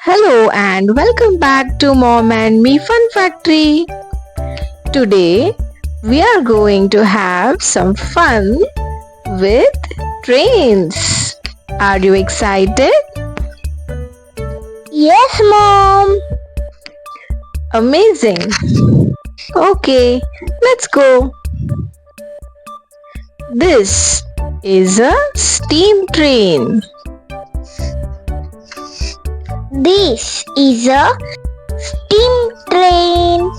Hello and welcome back to Mom and Me Fun Factory. Today we are going to have some fun with trains. Are you excited? Yes, Mom. Amazing. Okay, let's go. This is a steam train. This is a steam train.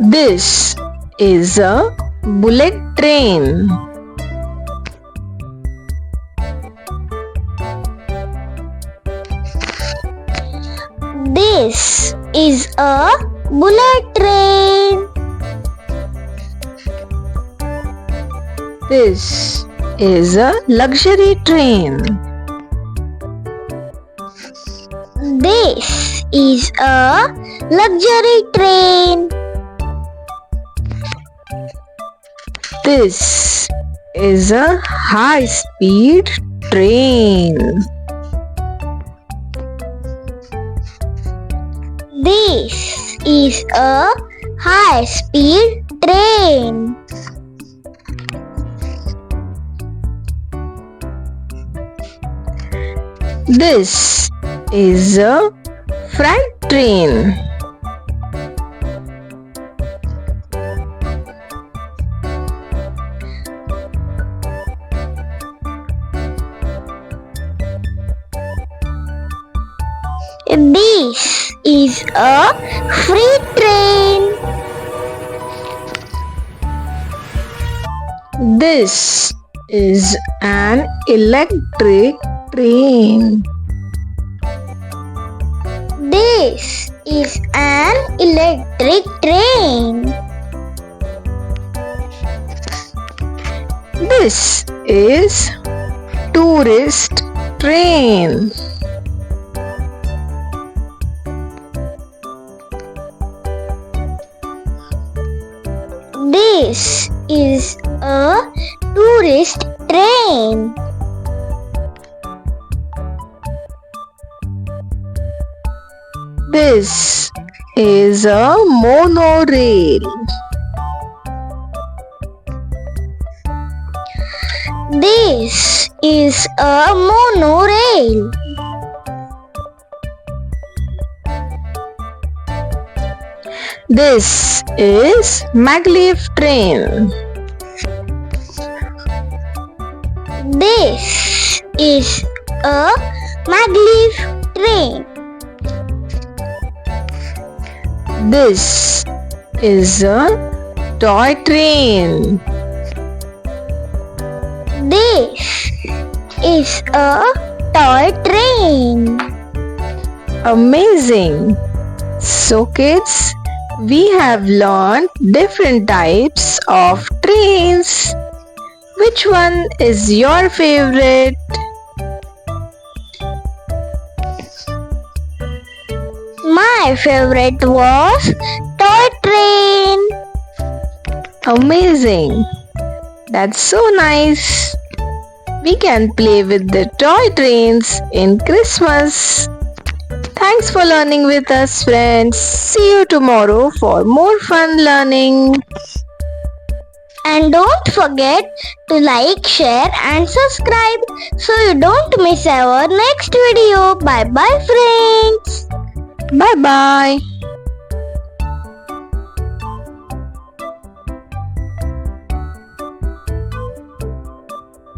This is a bullet train. This is a bullet train. This is a luxury train. This is a luxury train. This is a high-speed train. This is a high-speed train. This is a freight train. This is a freight train. This is an electric train. This is an electric train. This is tourist train. This is a tourist train. This is a monorail. This is a monorail. This is maglev train. This is a maglev train. This is a toy train. This is a toy train. Amazing! So kids, we have learned different types of trains. Which one is your favorite? My favorite was toy train. Amazing! That's so nice. We can play with the toy trains in Christmas. Thanks for learning with us, friends. See you tomorrow for more fun learning. And don't forget to like, share and subscribe so you don't miss our next video. Bye bye friends. Bye bye.